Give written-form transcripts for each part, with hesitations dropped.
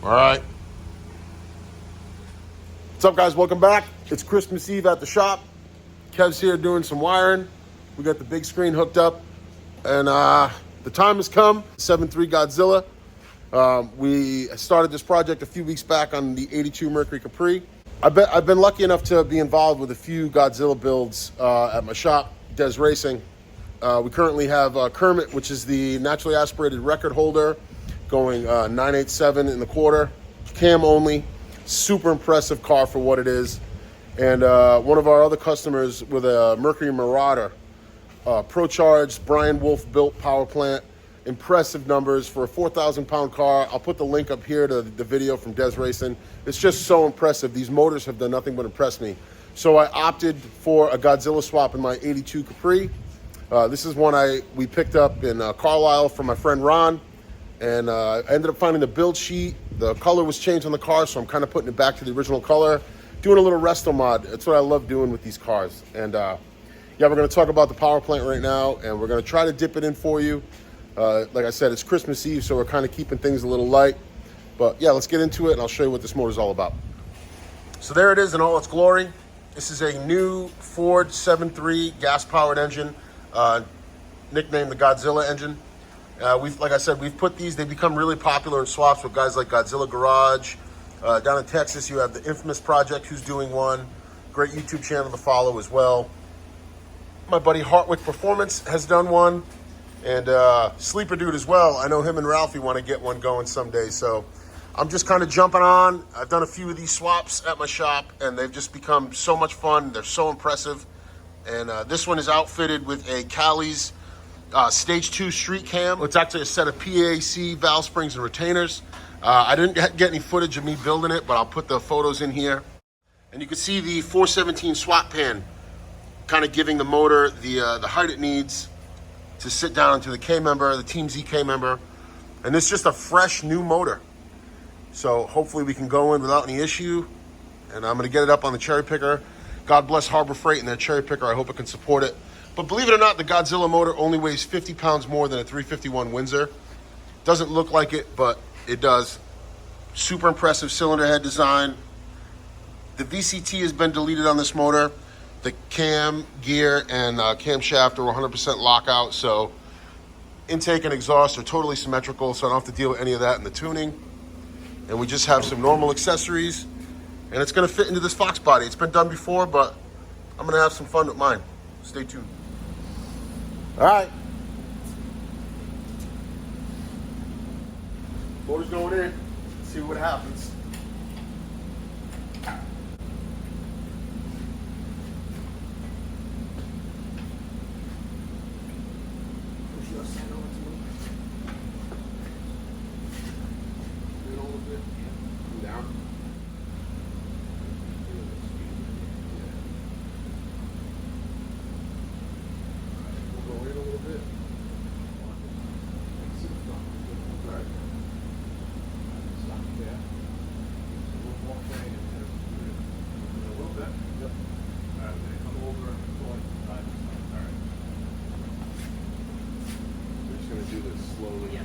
All right. What's up, guys? Welcome back. It's Christmas Eve at the shop. Kev's here doing some wiring. We got the big screen hooked up, and the time has come. 7.3 Godzilla. We started this project a few weeks back on the 82 Mercury Capri. I've been lucky enough to be involved with a few Godzilla builds at my shop, Des Racing. We currently have Kermit, which is the naturally aspirated record holder, going 987 in the quarter, cam only. Super impressive car for what it is. And one of our other customers with a Mercury Marauder, pro-charged, Brian Wolf built power plant. Impressive numbers for a 4,000 pound car. I'll put the link up here to the video from Des Racing. It's just so impressive. These motors have done nothing but impress me. So I opted for a Godzilla swap in my 82 Capri. This is one we picked up in Carlisle from my friend Ron. And I ended up finding the build sheet. The color was changed on the car, so I'm kind of putting it back to the original color. Doing a little resto mod. That's what I love doing with these cars. And yeah, we're going to talk about the power plant right now, and we're going to try to dip it in for you. Like I said, it's Christmas Eve, so we're kind of keeping things a little light. But yeah, let's get into it, and I'll show you what this motor is all about. So there it is in all its glory. This is a new Ford 7.3 gas-powered engine, nicknamed the Godzilla engine. Like I said, we've put these, they become really popular in swaps with guys like Godzilla Garage. Down in Texas, you have the Infamous Project, who's doing one. Great YouTube channel to follow as well. My buddy Hartwick Performance has done one. And Sleeper Dude as well. I know him and Ralphie want to get one going someday. So I'm just kind of jumping on. I've done a few of these swaps at my shop, and they've just become so much fun. They're so impressive. And this one is outfitted with a Cali's Stage 2 street cam. It's actually a set of PAC valve springs and retainers. I didn't get any footage of me building it, but I'll put the photos in here. And you can see the 417 swap pan kind of giving the motor the height it needs to sit down into the K-member, the Team Z K-member. And it's just a fresh new motor. So hopefully we can go in without any issue. And I'm gonna get it up on the cherry picker. God bless Harbor Freight and their cherry picker. I hope it can support it. But believe it or not, the Godzilla motor only weighs 50 pounds more than a 351 Windsor. Doesn't look like it, but it does. Super impressive cylinder head design. The VCT has been deleted on this motor. The cam, gear, and camshaft are 100% lockout, so intake and exhaust are totally symmetrical, so I don't have to deal with any of that in the tuning. And we just have some normal accessories, and it's gonna fit into this Fox body. It's been done before, but I'm gonna have some fun with mine. Stay tuned. All right. Motor's going in. Let's see what happens. Do this slowly. Yeah.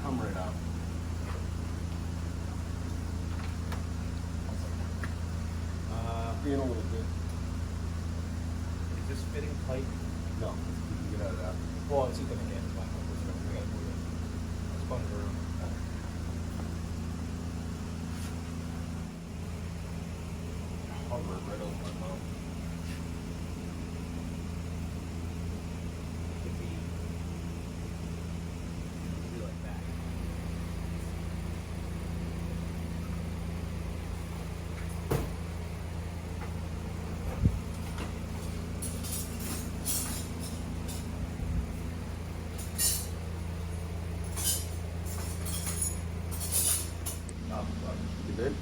Come right out. In a little bit. Is this fitting tight? No, you can get out of that. Well, it's even again. We gotta move it. It's fun for hover right over my mouth. like that. You did?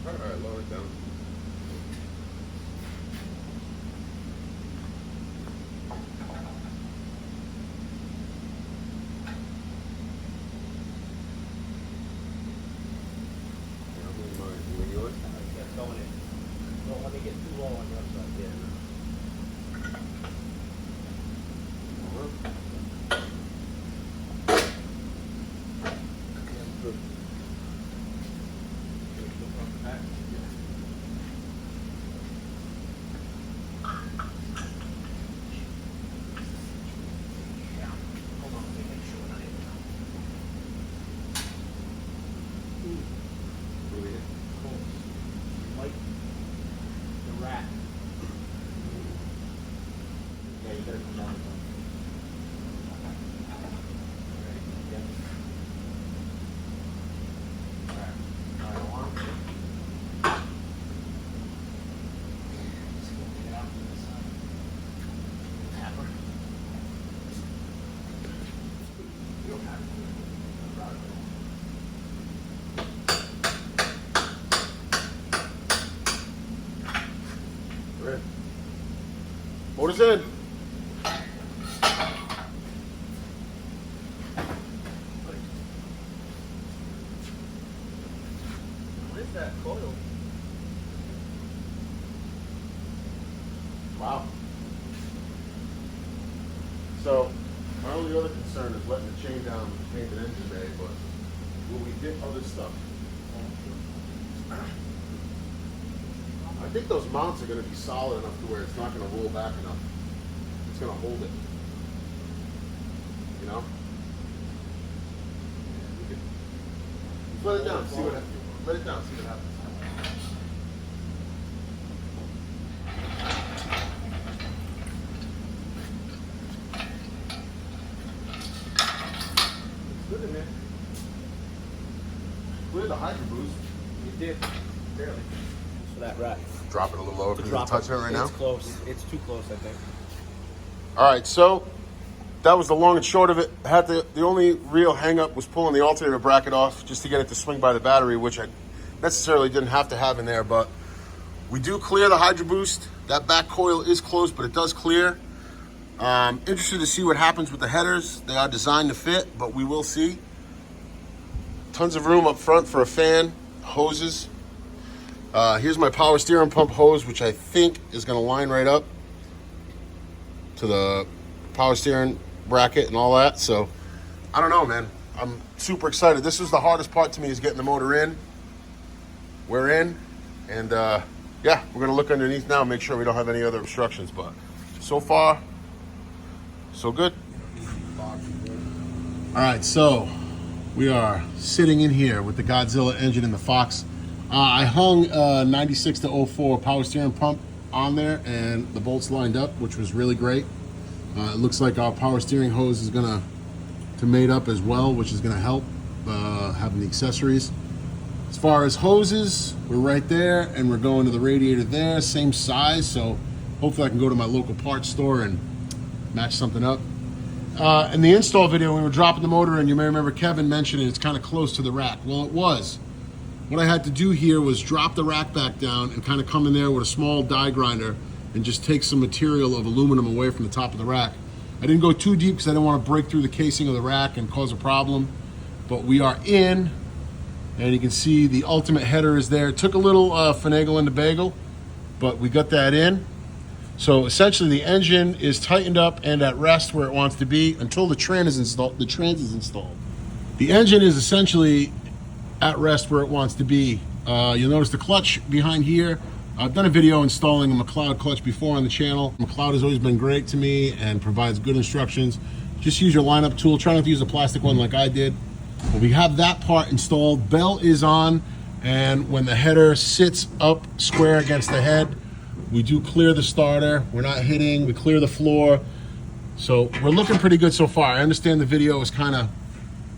All right, lower it down. Don't let me get too low on the other side. Yeah. Motor's in. What is that coil? Wow. So, my only other concern is letting the chain down with the painted engine bay, but will we hit other stuff? I think those mounts are going to be solid enough to where it's not going to roll back enough. It's going to hold it. You know? Let it down. See what happens. Let it down. See what happens. It's good in there. Clear the hydro boost. You did. Barely. For that rack. Drop it a little lower because you're touching it right now. It's close. It's too close, I think. All right, so that was the long and short of it. The only real hang up was pulling the alternator bracket off just to get it to swing by the battery, which I necessarily didn't have to have in there, but we do clear the hydro boost. That back coil is closed, but it does clear. Interested to see what happens with the headers. They are designed to fit, but we will see. Tons of room up front for a fan, hoses. Here's my power steering pump hose, which I think is going to line right up to the power steering bracket and all that. So I don't know, man. I'm super excited. This was the hardest part to me, is getting the motor in. We're in, and yeah, we're going to look underneath now and make sure we don't have any other obstructions. But so far, so good. All right, so we are sitting in here with the Godzilla engine and the Fox. I hung 96 to 04 power steering pump on there, and the bolts lined up, which was really great. It looks like our power steering hose is gonna mate up as well, which is gonna help having the accessories. As far as hoses, we're right there, and we're going to the radiator there, same size. So hopefully I can go to my local parts store and match something up. In the install video, when we were dropping the motor in, you may remember Kevin mentioning it's kind of close to the rack. Well, it was. What I had to do here was drop the rack back down and kind of come in there with a small die grinder and just take some material of aluminum away from the top of the rack. I didn't go too deep because I didn't want to break through the casing of the rack and cause a problem. But we are in, and you can see the ultimate header is there. It took a little finagle the bagel, but we got that in. So essentially the engine is tightened up and at rest where it wants to be until the trans is installed. The engine is essentially at rest where it wants to be. You'll notice the clutch behind here. I've done a video installing a McLeod clutch before on the channel. McLeod has always been great to me and provides good instructions. Just use your lineup tool. Try not to use a plastic one like I did. But we have that part installed. Bell is on, and when the header sits up square against the head, we do clear the starter. We're not hitting, we clear the floor. So we're looking pretty good so far. I understand the video is kind of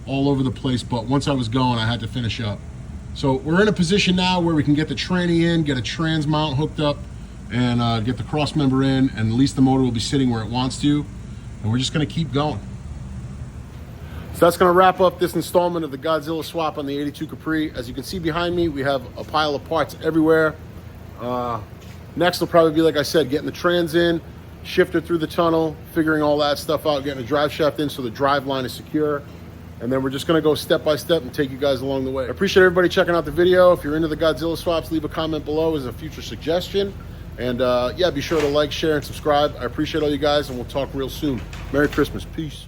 all over the place, but once I was going, I had to finish up. So we're in a position now where we can get the tranny in, get a trans mount hooked up, and get the cross member in, and at least the motor will be sitting where it wants to, and we're just gonna keep going. So that's going to wrap up this installment of the Godzilla swap on the 82 Capri. As you can see behind me, we have a pile of parts everywhere. Next will probably be, like I said, getting the trans in, shifter through the tunnel, figuring all that stuff out, getting a drive shaft in so the drive line is secure. And then we're just going to go step by step and take you guys along the way. I appreciate everybody checking out the video. If you're into the Godzilla swaps, leave a comment below as a future suggestion. And yeah, be sure to like, share, and subscribe. I appreciate all you guys, and we'll talk real soon. Merry Christmas. Peace.